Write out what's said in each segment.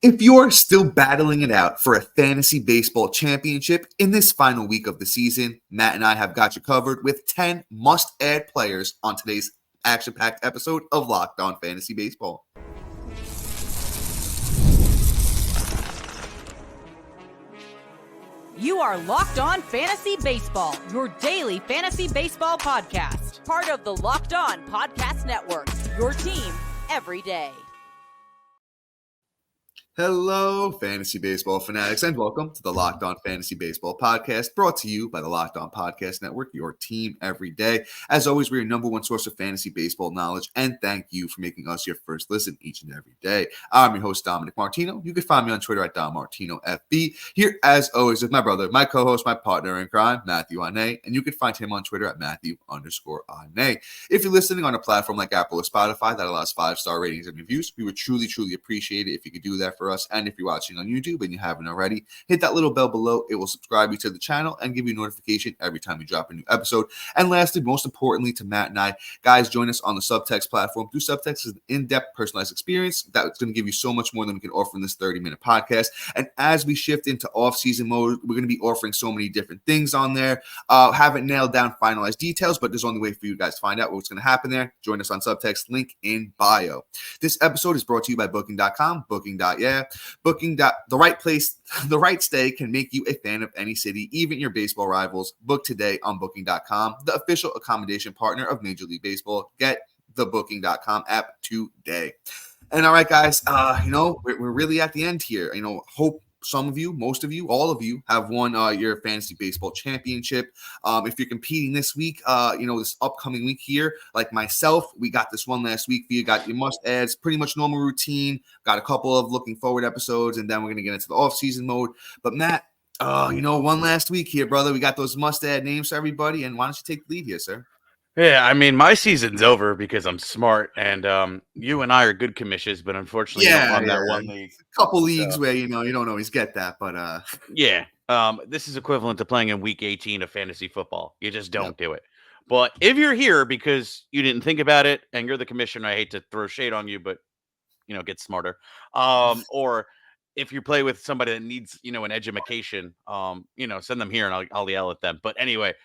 If you're still battling it out for a fantasy baseball championship in this final week of the season, Matt and I have got you covered with 10 must-add players on today's action-packed episode of Locked On Fantasy Baseball. You are Locked On Fantasy Baseball, your daily fantasy baseball podcast. Part of the Locked On Podcast Network, your team every day. Hello, fantasy baseball fanatics, and welcome to the Locked On Fantasy Baseball podcast, brought to you by the Locked On Podcast Network, your team every day. As always, we're your number one source of fantasy baseball knowledge, and thank you for making us your first listen each and every day. I'm your host, Dominic Martino. You can find me on Twitter at DomMartinoFB. Here, as always, with my brother, my co-host, my partner in crime, Matthew Ane, and you can find him on Twitter at Matthew_Ane. If you're listening on a platform like Apple or Spotify that allows 5-star ratings and reviews, we would truly, truly appreciate it if you could do that for us. And if you're watching on YouTube and you haven't already, hit that little bell below. It will subscribe you to the channel and give you a notification every time we drop a new episode. And lastly, most importantly, to Matt and I, guys, join us on the Subtext platform. Through Subtext is an in-depth personalized experience that's going to give you so much more than we can offer in this 30-minute podcast. And as we shift into off-season mode, we're going to be offering so many different things on there. Haven't nailed down finalized details, but there's only way for you guys to find out what's going to happen there. Join us on Subtext, link in bio. This episode is brought to you by Booking.com, Booking.yeah. Booking. The right place, the right stay can make you a fan of any city, even your baseball rivals. Book today on Booking.com, the official accommodation partner of Major League Baseball. Get the Booking.com app today. And all right, guys, we're really at the end here. Hope some of you, most of you, all of you have won your fantasy baseball championship. If you're competing this week, this upcoming week here, like myself, we got this one last week. You got your must adds, pretty much normal routine, got a couple of looking forward episodes, and then we're going to get into the off-season mode. But Matt, one last week here, brother. We got those must add names for everybody. And why don't you take the lead here, sir? Yeah, I mean, my season's over because I'm smart, and you and I are good commissions, but unfortunately, you don't run that one league. A couple leagues where you don't always get that, but yeah, this is equivalent to playing in Week 18 of fantasy football. You just don't do it. But if you're here because you didn't think about it, and you're the commissioner, I hate to throw shade on you, but get smarter. Or if you play with somebody that needs, an education, send them here and I'll yell at them. But anyway,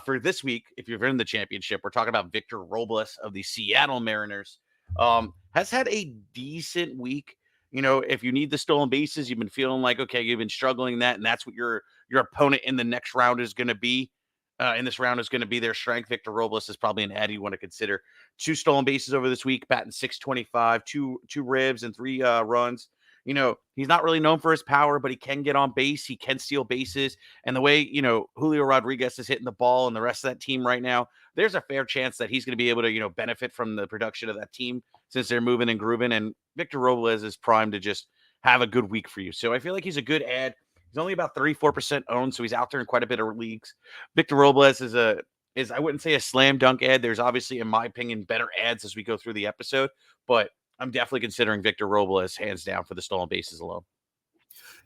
for this week, if you're in the championship, we're talking about Victor Robles of the Seattle Mariners. Has had a decent week. If you need the stolen bases, you've been feeling like, okay, you've been struggling that, and that's what your opponent in the next round is going to be. In this round is going to be their strength. Victor Robles is probably an ad you want to consider. 2 stolen bases over this week, batting .625, two ribs and 3 runs. He's not really known for his power, but he can get on base. He can steal bases. And the way, Julio Rodriguez is hitting the ball and the rest of that team right now, there's a fair chance that he's going to be able to, benefit from the production of that team since they're moving and grooving. And Victor Robles is primed to just have a good week for you. So I feel like he's a good ad. He's only about 34% owned, so he's out there in quite a bit of leagues. Victor Robles is I wouldn't say a slam dunk ad. There's obviously, in my opinion, better ads as we go through the episode, but I'm definitely considering Victor Robles hands down for the stolen bases alone.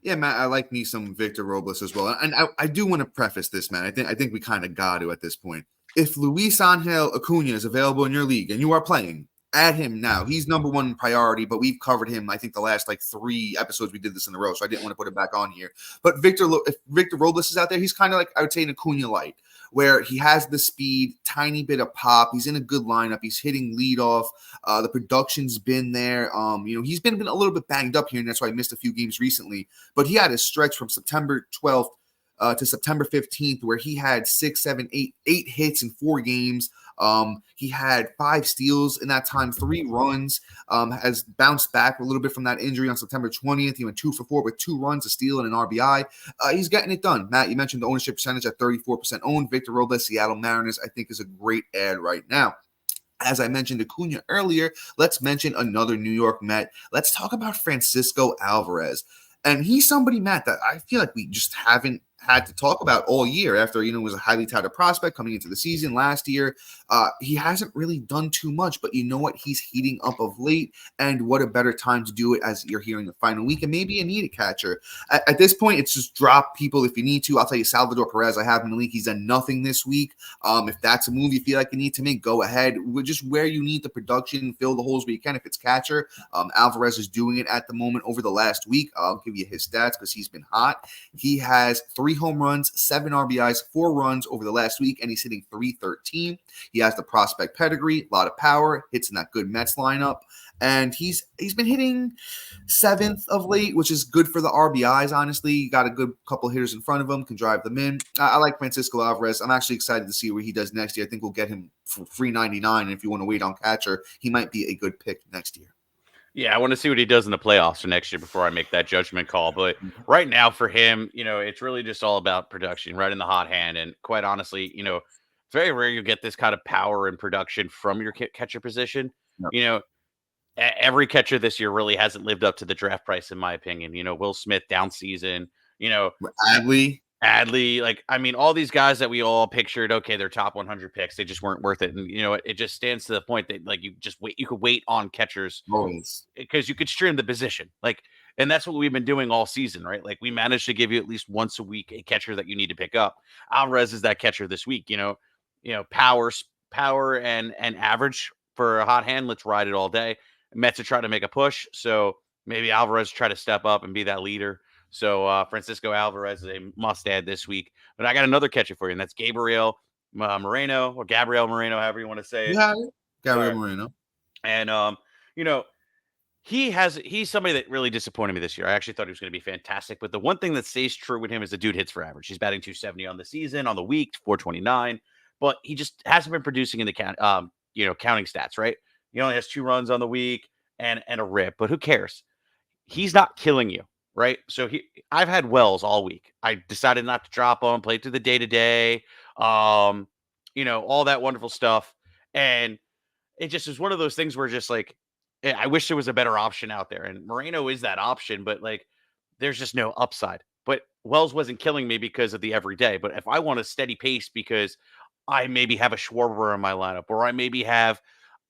Yeah, Matt, I like me some Victor Robles as well. And I do want to preface this, man. I think we kind of got to at this point. If Luis Angel Acuna is available in your league and you are playing, add him now. He's number one priority, but we've covered him, I think, the last 3 episodes we did this in a row, so I didn't want to put it back on here. But if Victor Robles is out there, he's kind of like, I would say, an Acuna light, where he has the speed, tiny bit of pop. He's in a good lineup. He's hitting leadoff. The production's been there. He's been a little bit banged up here, and that's why he missed a few games recently. But he had a stretch from September 12th to September 15th where he had 6, 7, 8 hits in 4 games. He had 5 steals in that time, 3 runs, has bounced back a little bit from that injury on September 20th. He went 2 for 4 with 2 runs, a steal, and an RBI. He's getting it done. Matt, you mentioned the ownership percentage at 34% owned. Victor Robles, Seattle Mariners, I think is a great ad right now. As I mentioned Acuna earlier, let's mention another New York Met. Let's talk about Francisco Alvarez. And he's somebody, Matt, that I feel like we just haven't had to talk about all year after, was a highly touted prospect coming into the season last year. He hasn't really done too much, but you know what? He's heating up of late, and what a better time to do it as you're here in the final week, and maybe you need a catcher. At this point, it's just drop people if you need to. I'll tell you, Salvador Perez, I have him in the league. He's done nothing this week. If that's a move you feel like you need to make, go ahead. We're just where you need the production, fill the holes where you can. If it's catcher, Alvarez is doing it at the moment over the last week. I'll give you his stats because he's been hot. He has 3 home runs, 7 RBIs, 4 runs over the last week, and he's hitting .313. He has the prospect pedigree, a lot of power, hits in that good Mets lineup, and he's been hitting 7th of late, which is good for the RBIs, honestly. You got a good couple hitters in front of him, can drive them in. I like Francisco Alvarez. I'm actually excited to see what he does next year. I think we'll get him for $3.99, and if you want to wait on catcher, he might be a good pick next year. Yeah, I want to see what he does in the playoffs for next year before I make that judgment call. But right now for him, it's really just all about production, right in the hot hand. And quite honestly, it's very rare you get this kind of power and production from your catcher position. Yep. Every catcher this year really hasn't lived up to the draft price, in my opinion. Will Smith down season, Adley, all these guys that we all pictured, okay, they're top 100 picks. They just weren't worth it. And, it just stands to the point that, you just wait. You could wait on catchers because you could stream the position. And that's what we've been doing all season, right? We managed to give you at least once a week a catcher that you need to pick up. Alvarez is that catcher this week, power and average for a hot hand. Let's ride it all day. Mets are trying to make a push. So maybe Alvarez try to step up and be that leader. So Francisco Alvarez is a must-add this week. But I got another catcher for you, and that's Gabriel Moreno, or Gabriel Moreno, however you want to say it. Yeah, Gabriel Moreno. And, he's somebody that really disappointed me this year. I actually thought he was going to be fantastic. But the one thing that stays true with him is the dude hits for average. He's batting .270 on the season, on the week, .429. But he just hasn't been producing in the counting stats, right? He only has 2 runs on the week and a rip. But who cares? He's not killing you. Right. So I've had Wells all week. I decided not to drop him, played through the day-to-day, all that wonderful stuff. And it just is one of those things where just I wish there was a better option out there. And Moreno is that option, but there's just no upside. But Wells wasn't killing me because of the everyday. But if I want a steady pace because I maybe have a Schwarber in my lineup, or I maybe have,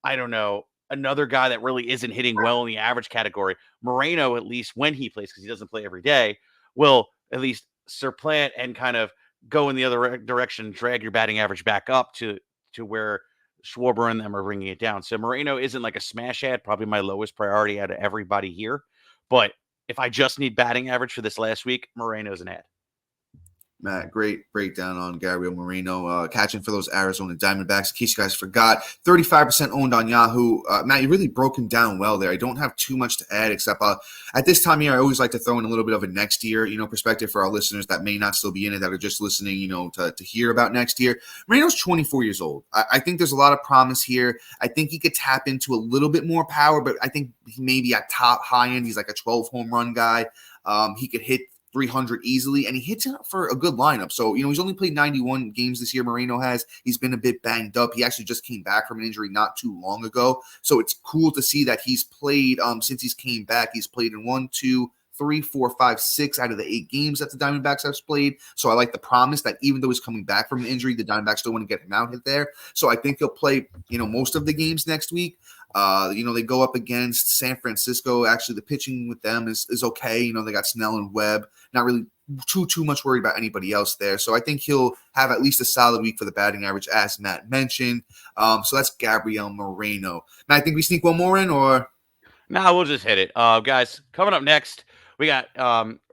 I don't know, another guy that really isn't hitting well in the average category, Moreno, at least when he plays, because he doesn't play every day, will at least supplant and kind of go in the other direction, drag your batting average back up to where Schwarber and them are bringing it down. So Moreno isn't like a smash ad, probably my lowest priority out of everybody here. But if I just need batting average for this last week, Moreno's an ad. Matt, great breakdown on Gabriel Moreno, catching for those Arizona Diamondbacks. In case you guys forgot, 35% owned on Yahoo. Matt, you really broke him down well there. I don't have too much to add except at this time of year, I always like to throw in a little bit of a next year, perspective for our listeners that may not still be in it, that are just listening, to hear about next year. Moreno's 24 years old. I think there's a lot of promise here. I think he could tap into a little bit more power, but I think he may be at top high end. He's like a 12 home run guy. He could hit 300 easily, and he hits it up for a good lineup. So, he's only played 91 games this year. Moreno has. He's been a bit banged up. He actually just came back from an injury not too long ago. So it's cool to see that he's played, since he's came back, he's played in 1, 2, 3, 4, 5, 6 out of the 8 games that the Diamondbacks have played. So I like the promise that even though he's coming back from an injury, the Diamondbacks still want to get him out there. So I think he'll play, most of the games next week. They go up against San Francisco. Actually, the pitching with them is okay. They got Snell and Webb. Not really too much worried about anybody else there. So I think he'll have at least a solid week for the batting average, as Matt mentioned. So that's Gabriel Moreno. Matt, I think we sneak one more in, or? No, we'll just hit it. Guys, coming up next, we got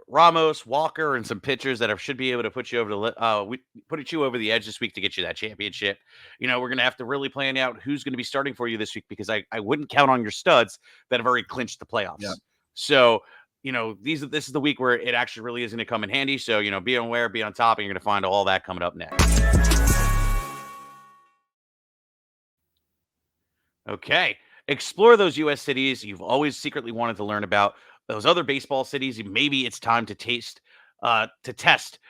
Ramos, Walker, and some pitchers that should be able to put you over the edge this week to get you that championship. We're going to have to really plan out who's going to be starting for you this week, because I wouldn't count on your studs that have already clinched the playoffs. Yeah. So, this is the week where it actually really is going to come in handy. So, be aware, be on top, and you're going to find all that coming up next. Okay. Explore those U.S. cities you've always secretly wanted to learn about. Those other baseball cities, maybe it's time to test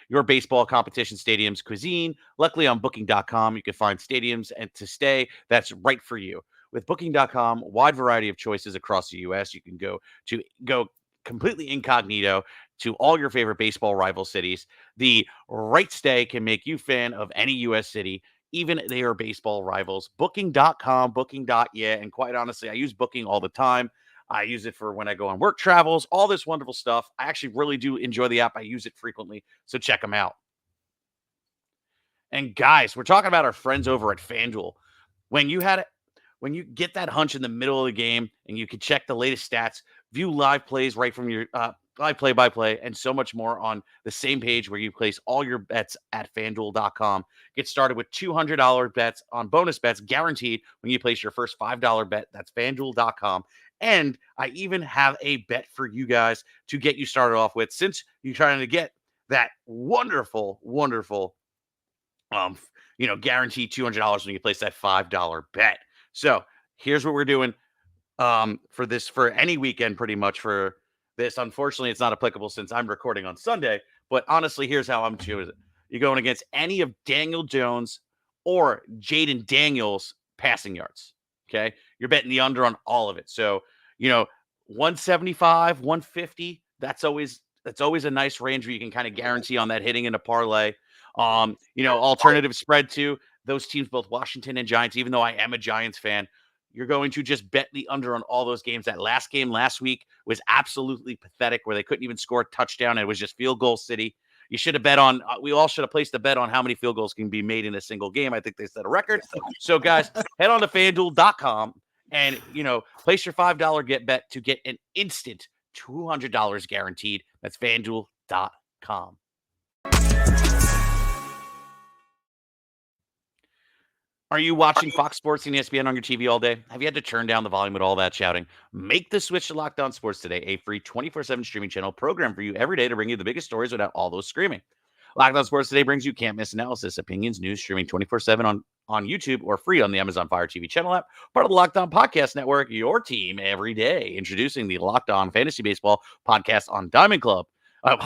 your baseball competition stadium's cuisine. Luckily, on Booking.com, you can find stadiums and to stay that's right for you. With Booking.com, wide variety of choices across the U.S. You can go completely incognito to all your favorite baseball rival cities. The right stay can make you fan of any U.S. city, even they are baseball rivals. Booking.com, Booking.yeah, and quite honestly, I use Booking all the time. I use it for when I go on work travels, all this wonderful stuff. I actually really do enjoy the app. I use it frequently, so check them out. And guys, we're talking about our friends over at FanDuel. When you had it, when you get that hunch in the middle of the game and you can check the latest stats, view live plays right from your live play-by-play, and so much more on the same page where you place all your bets at FanDuel.com. Get started with $200 bets on bonus bets guaranteed when you place your first $5 bet. That's FanDuel.com. And I even have a bet for you guys to get you started off with, since you're trying to get that wonderful, wonderful guarantee $200 when you place that $5 bet. So here's what we're doing for any weekend, pretty much for this. Unfortunately, it's not applicable since I'm recording on Sunday, but honestly, here's how I'm doing it. You're going against any of Daniel Jones or Jaden Daniels passing yards. Okay. You're betting the under on all of it. So, 175, 150, that's always a nice range where you can kind of guarantee on that hitting in a parlay. Alternative spread too. Those teams, both Washington and Giants, even though I am a Giants fan, you're going to just bet the under on all those games. That last game last week was absolutely pathetic, where they couldn't even score a touchdown. And it was just field goal city. You should have bet on, we all should have placed a bet on how many field goals can be made in a single game. I think they set a record. So guys, head on to FanDuel.com and, place your $5 bet to get an instant $200 guaranteed. That's FanDuel.com. Are you watching Fox Sports and ESPN on your TV all day? Have you had to turn down the volume with all that shouting? Make the switch to Locked On Sports today, a free 24/7 streaming channel program for you every day to bring you the biggest stories without all those screaming. Locked On Sports today brings you can't miss analysis, opinions, news, streaming 24/7 on YouTube or free on the Amazon Fire TV channel app, part of the Locked On Podcast Network, your team every day. Introducing the Locked On Fantasy Baseball podcast on Diamond Club on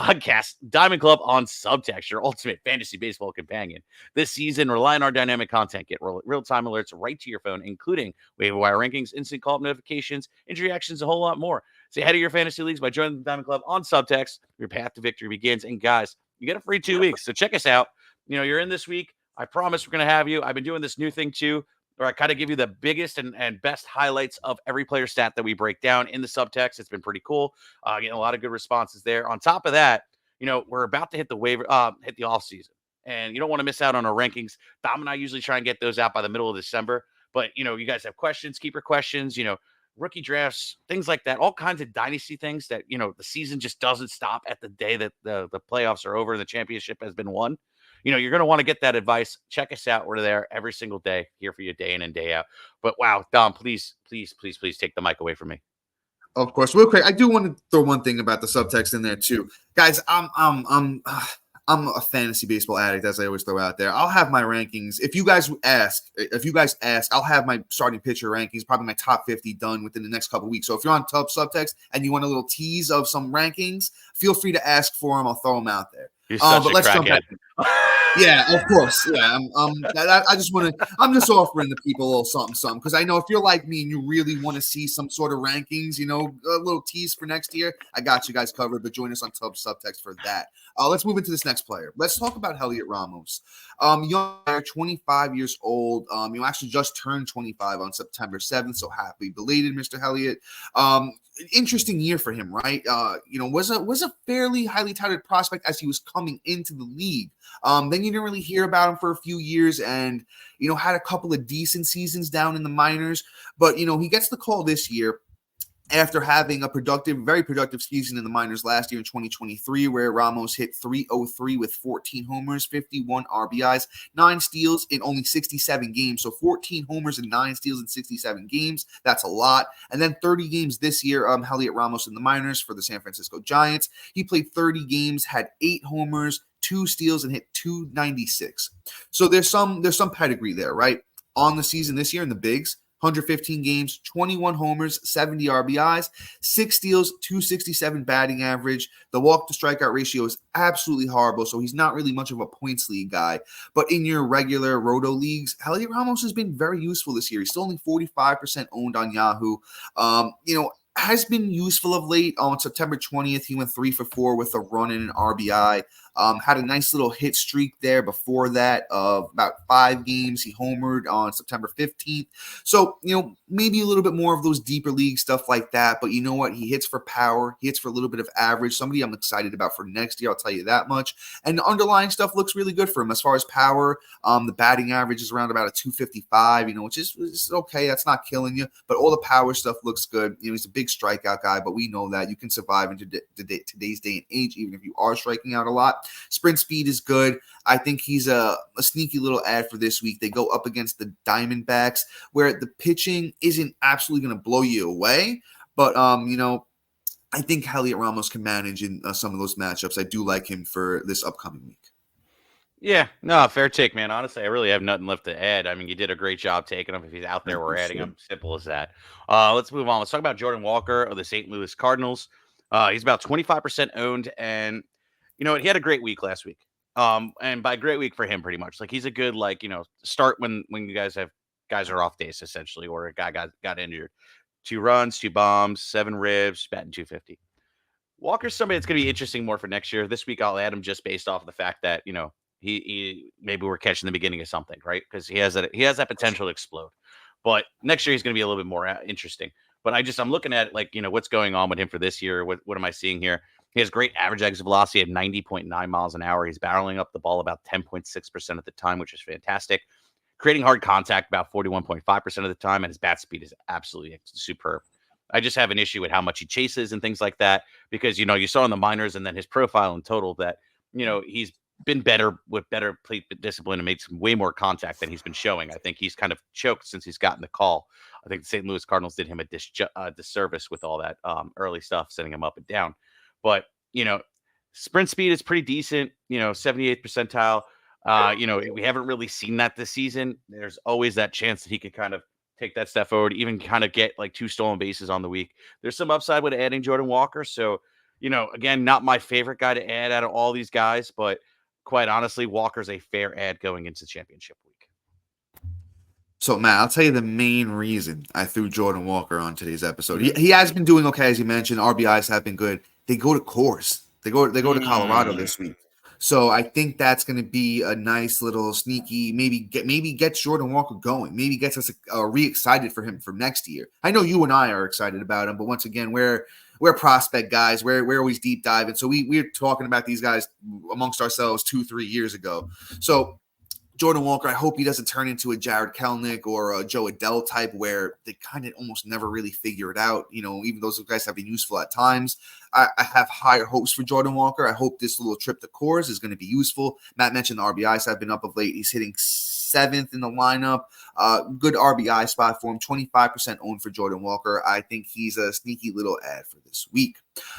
Subtext, your ultimate fantasy baseball companion. This season, rely on our dynamic content. Get real-time alerts right to your phone, including waiver wire rankings, instant call-up notifications, injury actions, a whole lot more. Stay ahead of your fantasy leagues by joining the Diamond Club on Subtext. Your path to victory begins. And guys, you get a free 2 weeks. So check us out. You're in this week. I promise we're going to have you. I've been doing this new thing too, where I kind of give you the biggest and best highlights of every player stat that we break down in the Subtext. It's been pretty cool. Getting a lot of good responses there. On top of that, we're about to hit the offseason, and you don't want to miss out on our rankings. Dom and I usually try and get those out by the middle of December, but you guys have questions, keep your questions, rookie drafts, things like that, all kinds of dynasty things that, the season just doesn't stop at the day that the playoffs are over and the championship has been won. You're going to want to get that advice. Check us out. We're there every single day, here for you day in and day out. But wow, Dom, please take the mic away from me. Of course, real quick, I do want to throw one thing about the Subtext in there too, guys. I'm a fantasy baseball addict, as I always throw out there. I'll have my rankings. If you guys ask, I'll have my starting pitcher rankings, probably my top 50 done within the next couple of weeks. So if you're on Subtext and you want a little tease of some rankings, feel free to ask for them. I'll throw them out there. You're such a crackhead. Yeah, of course. Yeah, I'm just offering the people a little something, because I know if you're like me and you really want to see some sort of rankings, a little tease for next year, I got you guys covered. But join us on Subtext for that. Let's move into this next player. Let's talk about Heliot Ramos. Young player, 25 years old. Actually just turned 25 on September 7th. So happy belated, Mr. Heliot. Interesting year for him, right? Was a fairly highly touted prospect as he was coming into the league. Then you didn't really hear about him for a few years, and had a couple of decent seasons down in the minors. But he gets the call this year after having a very productive season in the minors last year in 2023, where Ramos hit .303 with 14 homers, 51 RBIs, 9 steals in only 67 games. So 14 homers and 9 steals in 67 games. That's a lot. And then 30 games this year, Heliot Ramos in the minors for the San Francisco Giants. He played 30 games, had 8 homers, 2 steals, and hit .296. So there's some pedigree there, right? On the season this year in the bigs, 115 games, 21 homers, 70 RBIs, 6 steals, .267 batting average. The walk-to-strikeout ratio is absolutely horrible, so he's not really much of a points league guy. But in your regular roto leagues, Heliot Ramos has been very useful this year. He's still only 45% owned on Yahoo. has been useful of late. On September 20th, he went 3 for 4 with a run and an RBI. Had a nice little hit streak there before that of about 5 games. He homered on September 15th. So, maybe a little bit more of those deeper league stuff like that. But you know what? He hits for power. He hits for a little bit of average. Somebody I'm excited about for next year, I'll tell you that much. And the underlying stuff looks really good for him. As far as power, the batting average is around about a 255, which is okay. That's not killing you. But all the power stuff looks good. He's a big strikeout guy, but we know that you can survive in today's day and age, even if you are striking out a lot. Sprint speed is good. I think he's a sneaky little ad for this week. They go up against the Diamondbacks, where the pitching isn't absolutely going to blow you away. But, I think Heliot Ramos can manage in some of those matchups. I do like him for this upcoming week. Yeah, no, fair take, man. Honestly, I really have nothing left to add. I mean, you did a great job taking him. If he's out there, we're adding him. Simple as that. Let's move on. Let's talk about Jordan Walker of the St. Louis Cardinals. He's about 25% owned, and you know what? He had a great week last week. And by great week for him, pretty much like he's a good start when you guys are off days essentially, or a guy got injured. 2 runs, 2 bombs, 7 ribs, batting 250. Walker's somebody that's going to be interesting more for next year. This week, I'll add him just based off of the fact that he maybe we're catching the beginning of something, right? Because he has that potential to explode. But next year he's going to be a little bit more interesting. But I'm looking at what's going on with him for this year. What am I seeing here? He has great average exit velocity at 90.9 miles an hour. He's barreling up the ball about 10.6% of the time, which is fantastic. Creating hard contact about 41.5% of the time, and his bat speed is absolutely superb. I just have an issue with how much he chases and things like that because, you saw in the minors and then his profile in total that, he's been better with better plate discipline and made some way more contact than he's been showing. I think he's kind of choked since he's gotten the call. I think the St. Louis Cardinals did him a disservice with all that early stuff, setting him up and down. But, sprint speed is pretty decent, 78th percentile. We haven't really seen that this season. There's always that chance that he could kind of take that step forward, even kind of get 2 stolen bases on the week. There's some upside with adding Jordan Walker. So, again, not my favorite guy to add out of all these guys, but quite honestly, Walker's a fair ad going into championship week. So, Matt, I'll tell you the main reason I threw Jordan Walker on today's episode. He has been doing okay, as you mentioned. RBIs have been good. They go to Coors. They go to Colorado this week. So I think that's going to be a nice little sneaky, maybe gets Jordan Walker going, maybe gets us re-excited for him for next year. I know you and I are excited about him, but once again, we're prospect guys. We're always deep diving. So we're talking about these guys amongst ourselves 2-3 years ago. So Jordan Walker, I hope he doesn't turn into a Jared Kelenic or a Joe Adell type where they kind of almost never really figure it out. Even those guys have been useful at times. I have higher hopes for Jordan Walker. I hope this little trip to Coors is going to be useful. Matt mentioned the RBIs have been up of late. He's hitting 7th in the lineup. Good RBI spot for him. 25% owned for Jordan Walker. I think he's a sneaky little ad for this week.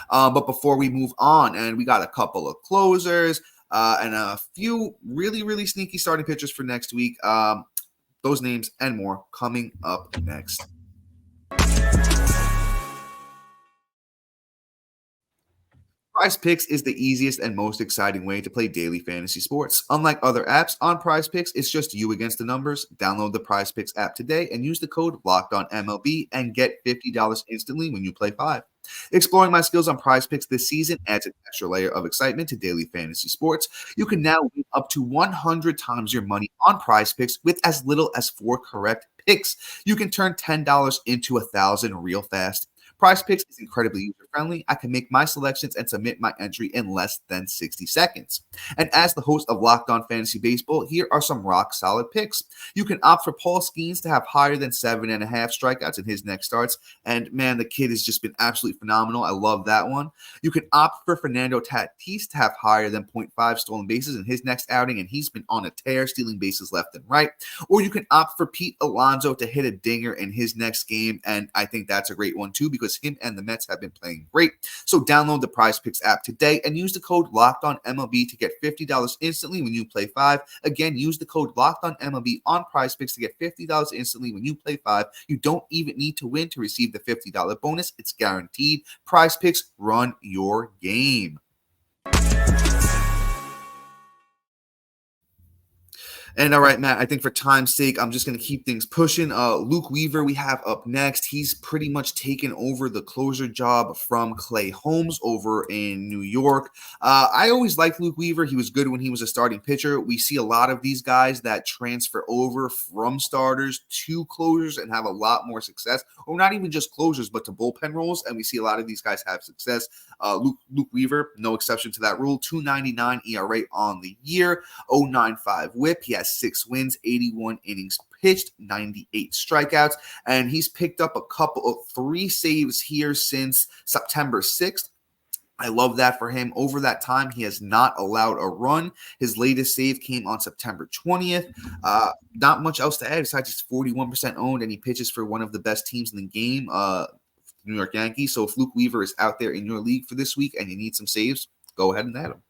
But before we move on, and we got a couple of closers, and a few really, really sneaky starting pitchers for next week. Those names and more coming up next. Prize Picks is the easiest and most exciting way to play daily fantasy sports. Unlike other apps, on Prize Picks, it's just you against the numbers. Download the Prize Picks app today and use the code LOCKEDONMLB and get $50 instantly when you play 5. Exploring my skills on Prize Picks this season adds an extra layer of excitement to daily fantasy sports. You can now win up to 100 times your money on Prize Picks with as little as 4 correct picks. You can turn $10 into $1,000 real fast. Prize Picks is incredibly user-friendly. I can make my selections and submit my entry in less than 60 seconds. And as the host of Locked On Fantasy Baseball, here are some rock-solid picks. You can opt for Paul Skeens to have higher than 7.5 strikeouts in his next starts. And, man, the kid has just been absolutely phenomenal. I love that one. You can opt for Fernando Tatis to have higher than 0.5 stolen bases in his next outing, and he's been on a tear, stealing bases left and right. Or you can opt for Pete Alonso to hit a dinger in his next game, and I think that's a great one, too, because him and the Mets have been playing great. So download the Prize Picks app today and use the code LOCKEDONMLB to get $50 instantly when you play 5. Again, use the code LOCKEDONMLB on Prize Picks to get $50 instantly when you play 5. You don't even need to win to receive the $50 bonus. It's guaranteed. Prize Picks, run your game. And all right, Matt, I think for time's sake, I'm just going to keep things pushing. Luke Weaver, we have up next. He's pretty much taken over the closer job from Clay Holmes over in New York. I always liked Luke Weaver. He was good when he was a starting pitcher. We see a lot of these guys that transfer over from starters to closers and have a lot more success, or not even just closers, but to bullpen roles. And we see a lot of these guys have success. Luke Weaver, no exception to that rule. 2.99 ERA on the year, 0.95 WHIP. He has 6 wins, 81 innings pitched, 98 strikeouts, and he's picked up 3 saves here since September 6th. I love that for him. Over that time, he has not allowed a run. His latest save came on September 20th. Not much else to add besides he's 41% owned, and he pitches for one of the best teams in the game, New York Yankees. So if Luke Weaver is out there in your league for this week and you need some saves, go ahead and add him.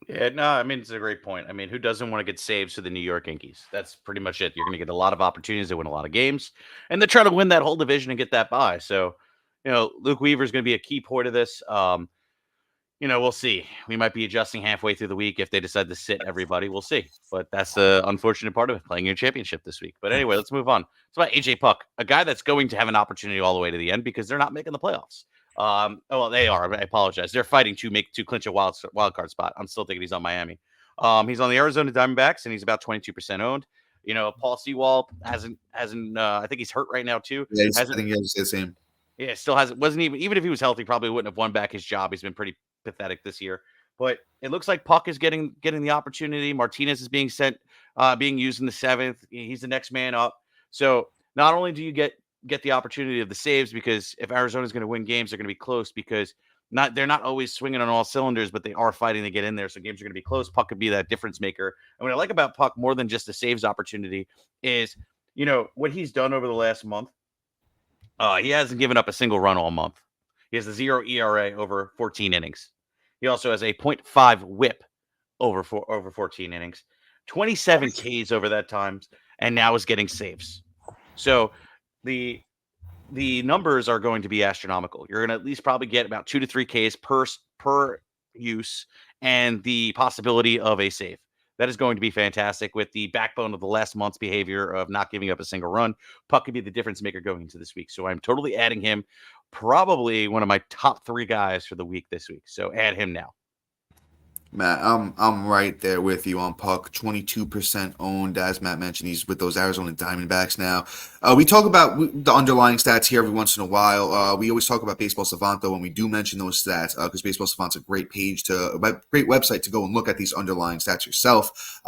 Yeah, no, I mean, it's a great point. I mean, who doesn't want to get saves to the New York Yankees? That's pretty much it. You're going to get a lot of opportunities to win a lot of games, and they're trying to win that whole division and get that bye. So, Luke Weaver is going to be a key part of this. We'll see. We might be adjusting halfway through the week if they decide to sit everybody. We'll see. But that's the unfortunate part of it, playing your championship this week. But anyway, let's move on. It's about AJ Puck, a guy that's going to have an opportunity all the way to the end because they're not making the playoffs. They are. I apologize. They're fighting to clinch a wild card spot. I'm still thinking he's on Miami. He's on the Arizona Diamondbacks, and he's about 22% owned. Paul Sewald hasn't. I think he's hurt right now too. Yeah, I think he's the same. Yeah, still hasn't. Wasn't even if he was healthy, probably wouldn't have won back his job. He's been pretty pathetic this year. But it looks like Puck is getting the opportunity. Martinez is being used in the 7th. He's the next man up. So not only do you get the opportunity of the saves, because if Arizona's going to win games, they're going to be close because they're not always swinging on all cylinders, but they are fighting to get in there. So games are going to be close. Puck could be that difference maker. And what I like about Puck more than just the saves opportunity is, what he's done over the last month. He hasn't given up a single run all month. He has a 0 ERA over 14 innings. He also has a 0.5 WHIP over 14 innings, 27 Ks over that time, and now is getting saves. So the numbers are going to be astronomical. You're going to at least probably get about 2 to 3 Ks per use and the possibility of a save. That is going to be fantastic with the backbone of the last month's behavior of not giving up a single run. Puck could be the difference maker going into this week. So I'm totally adding him. Probably one of my top 3 guys for the week this week. So add him now. Matt, I'm right there with you on Puck. 22% owned, as Matt mentioned. He's with those Arizona Diamondbacks now. We talk about the underlying stats here every once in a while. We always talk about Baseball Savant, though, when we do mention those stats, because Baseball Savant's a great great website to go and look at these underlying stats yourself.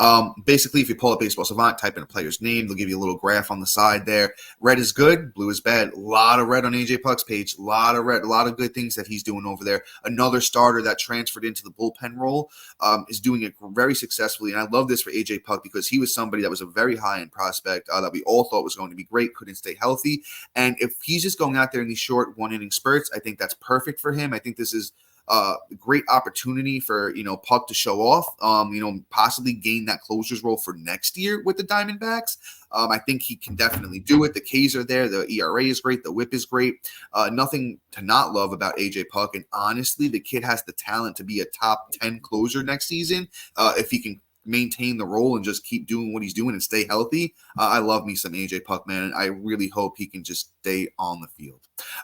Basically, if you pull up Baseball Savant, type in a player's name, they'll give you a little graph on the side there. Red is good, blue is bad. A lot of red on AJ Puck's page. A lot of red, a lot of good things that he's doing over there. Another starter that transferred into the bullpen role. Is doing it very successfully. And I love this for AJ Puck because he was somebody that was a very high-end prospect that we all thought was going to be great, couldn't stay healthy. And if he's just going out there in these short one-inning spurts, I think that's perfect for him. I think this is a great opportunity for, Puck to show off, possibly gain that closer's role for next year with the Diamondbacks. I think he can definitely do it. The Ks are there. The ERA is great. The WHIP is great. Nothing to not love about AJ Puck. And honestly, the kid has the talent to be a top 10 closer next season if he can maintain the role and just keep doing what he's doing and stay healthy. I love me some AJ Puck, man. And I really hope he can just stay on the field.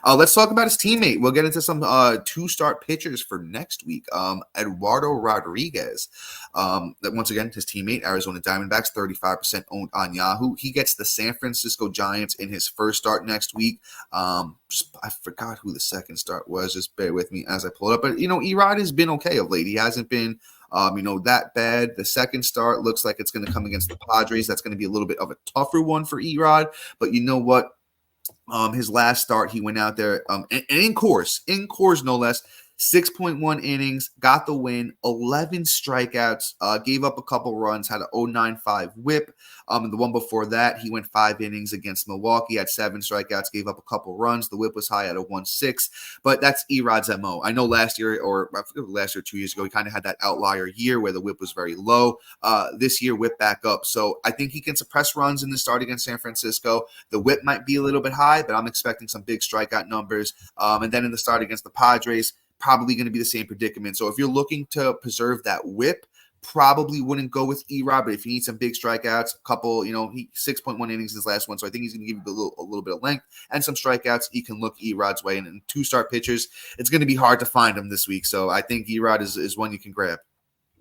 Let's talk about his teammate. We'll get into some 2-start pitchers for next week. Eduardo Rodriguez. Once again, his teammate, Arizona Diamondbacks, 35% owned on Yahoo. He gets the San Francisco Giants in his first start next week. I forgot who the second start was. Just bear with me as I pull it up. But, Erod has been okay of late. He hasn't been that bad. The second start looks like it's going to come against the Padres. That's going to be a little bit of a tougher one for Erod. But you know what? His last start, he went out there and in course, no less, 6.1 innings, got the win, 11 strikeouts, gave up a couple runs, had an 0.95 WHIP. And the one before that, he went 5 innings against Milwaukee, had 7 strikeouts, gave up a couple runs. The WHIP was high at a 1.6, but that's Erod's MO. I know last year, or I forget last year, 2 years ago, he kind of had that outlier year where the WHIP was very low. This year, WHIP back up. So I think he can suppress runs in the start against San Francisco. The WHIP might be a little bit high, but I'm expecting some big strikeout numbers. And then in the start against the Padres, probably going to be the same predicament. So if you're looking to preserve that WHIP, probably wouldn't go with Erod, but if you need some big strikeouts, a couple, he 6.1 innings in his last one, so I think he's going to give you a little bit of length and some strikeouts. You can look Erod's way, and in 2-start pitchers, it's going to be hard to find him this week. So I think Erod is one you can grab.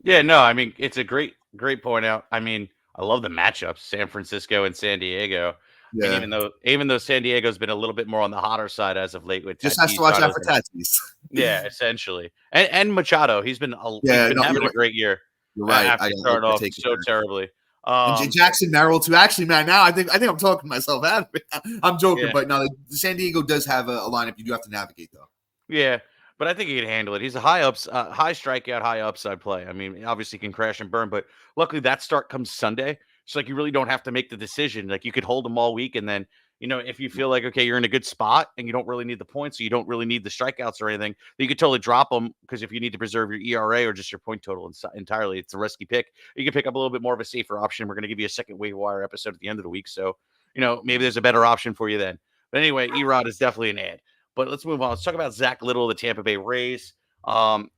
Yeah, no, I mean, it's a great point out. I mean, I love the matchups, San Francisco and San Diego. And Yeah, even though San Diego's been a little bit more on the hotter side as of late with just has to Tatis, watch out Stratos, for and Tatis. yeah, essentially, and Machado, he's been Yeah, no, having a great year you're right. after starting off so terribly. And Jackson Merrill too. Actually, man, now I think I'm talking myself out of it. I'm joking, Yeah. but no, San Diego does have a lineup you do have to navigate though. Yeah, but I think he can handle it. He's a high strikeout, high upside play. I mean, obviously he can crash and burn, but luckily that start comes Sunday. So like you really don't have to make the decision. Like you could hold him all week, and then if you feel like okay, you're in a good spot and you don't really need the points, so you don't really need the strikeouts or anything, then you could totally drop them because if you need to preserve your ERA or just your point total entirely, it's a risky pick. You can pick up a little bit more of a safer option. We're going to give you a second waiver wire episode at the end of the week, so maybe there's a better option for you then. But anyway, Erod is definitely an ad. But let's move on. Let's talk about Zach Littell, the Tampa Bay Rays.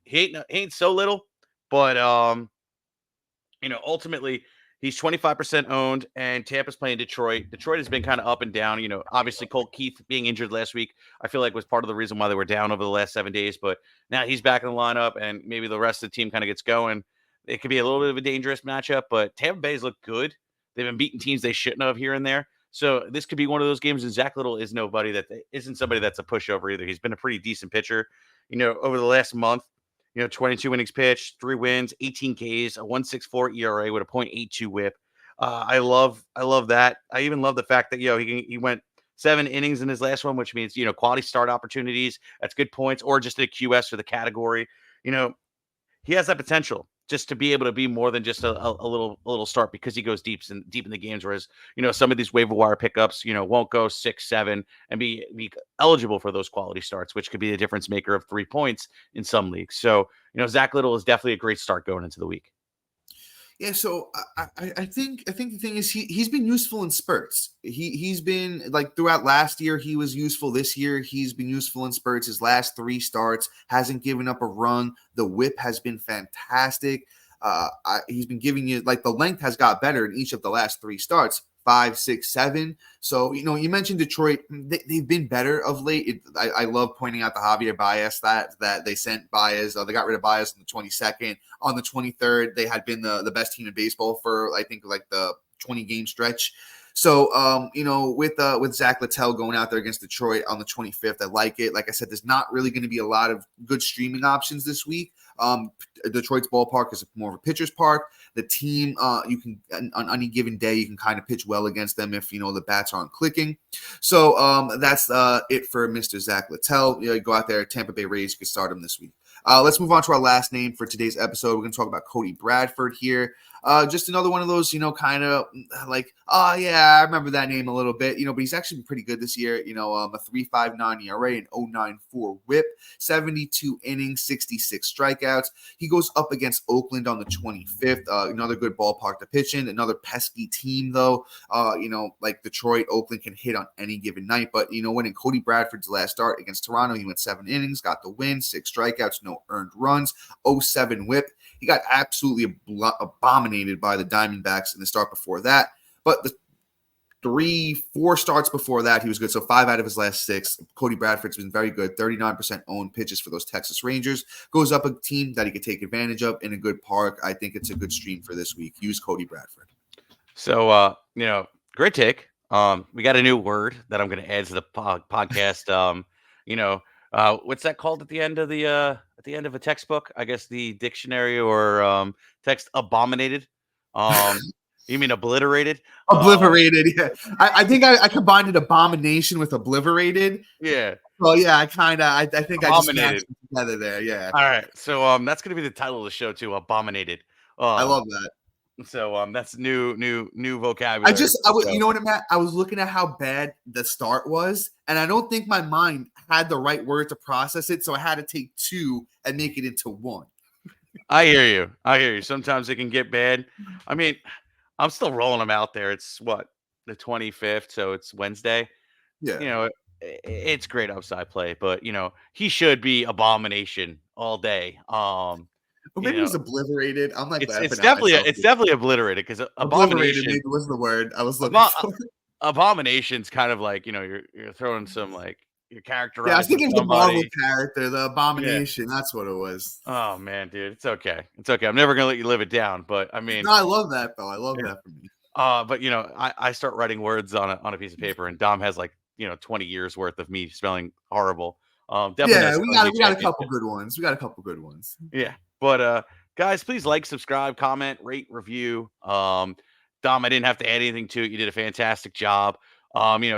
He ain't so little, but ultimately he's 25% owned, and Tampa's playing Detroit. Detroit has been kind of up and down. Obviously Colt Keith being injured last week, I feel like was part of the reason why they were down over the last 7 days. But now he's back in the lineup, and maybe the rest of the team kind of gets going. It could be a little bit of a dangerous matchup, but Tampa Bay's look good. They've been beating teams they shouldn't have here and there. So this could be one of those games, and Zach Littell is isn't somebody that's a pushover either. He's been a pretty decent pitcher, over the last month. 22 innings pitched, 3 wins, 18 Ks, a 1.64 ERA with a .82 WHIP. I love that. I even love the fact that he went 7 innings in his last one, which means quality start opportunities. That's good points, or just a QS for the category. He has that potential just to be able to be more than just a little start because he goes deep in the games. Whereas, some of these waiver wire pickups, won't go 6, 7 and be eligible for those quality starts, which could be the difference maker of 3 points in some leagues. So, Zach Littell is definitely a great start going into the week. Yeah, so I think the thing is he's been useful in spurts. He's been like throughout last year he was useful. This year he's been useful in spurts. His last 3 starts hasn't given up a run. The whip has been fantastic. He's been giving you like the length has got better in each of the last 3 starts. 5, 6, 7. So, you mentioned Detroit. They've been better of late. I love pointing out the Javier Baez that they sent Baez. They got rid of Baez on the 22nd. On the 23rd, they had been the best team in baseball for, I think, like the 20-game stretch. So, with Zach Littell going out there against Detroit on the 25th, I like it. Like I said, there's not really going to be a lot of good streaming options this week. Detroit's ballpark is more of a pitcher's park. The team, you can on any given day, you can kind of pitch well against them if the bats aren't clicking. So that's it for Mr. Zach Littell. You go out there, Tampa Bay Rays, you can start him this week. Let's move on to our last name for today's episode. We're going to talk about Cody Bradford here. Just another one of those, kind of like, oh yeah, I remember that name a little bit, but he's actually been pretty good this year. A 3.59 ERA and 0.94 WHIP, 72 innings, 66 strikeouts. He goes up against Oakland on the 25th. Another good ballpark to pitch in. Another pesky team though. Like Detroit, Oakland can hit on any given night. But when in Cody Bradford's last start against Toronto, he went 7 innings, got the win, 6 strikeouts, no earned runs, 0.7 WHIP. He got absolutely abominated by the Diamondbacks in the start before that. But the 3-4 starts before that, he was good. So 5 out of his last 6. Cody Bradford's been very good. 39% owned pitches for those Texas Rangers. Goes up a team that he could take advantage of in a good park. I think it's a good stream for this week. Use Cody Bradford. So, great take. We got a new word that I'm going to add to the podcast. What's that called at the end of a textbook? I guess the dictionary or text abominated. You mean obliterated? Obliterated, yeah. I think I combined abomination with obliterated. Yeah. Well, yeah, I think I just Abominated. matched them together there. Yeah. All right. So that's gonna be the title of the show too. Abominated. I love that. So that's new vocabulary. You know what, Matt? I was looking at how bad the start was, and I don't think my mind had the right word to process it, so I had to take 2 and make it into 1. I hear you. Sometimes it can get bad. I mean, I'm still rolling them out there. It's what, the 25th, so it's Wednesday. Yeah. It's great upside play, but he should be abomination all day. Or maybe it was obliterated. I'm like laughing it's at definitely myself. it's definitely obliterated because Obliterated abomination maybe was the word I was looking for. abomination's kind of like, you're throwing some like you're Yeah, I was characterizing thinking of the Marvel somebody. character, the Abomination. That's what it was. Oh man, dude, it's okay. It's okay. I'm never gonna let you live it down. But I mean, No, I love that though. I love that for me. but I start writing words on a piece of paper, and Dom has like 20 years worth of me spelling horrible. Definitely not Yeah, we spelling bee got a couple championship. good ones. We got a couple good ones. Yeah, but guys, please like, subscribe, comment, rate, review. Dom, I didn't have to add anything to it. You did a fantastic job.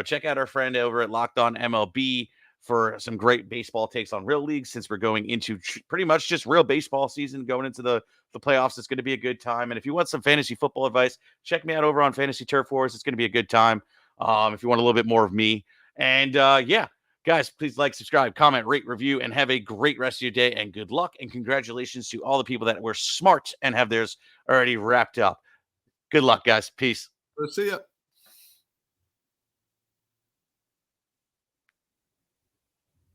Check out our friend over at Locked On MLB for some great baseball takes on real leagues, since we're going into pretty much just real baseball season, going into the playoffs. It's going to be a good time. And if you want some fantasy football advice, check me out over on Fantasy Turf Wars. It's going to be a good time. If you want a little bit more of me. And yeah, guys, please like, subscribe, comment, rate, review, and have a great rest of your day. And good luck and congratulations to all the people that were smart and have theirs already wrapped up. Good luck, guys. Peace. See ya.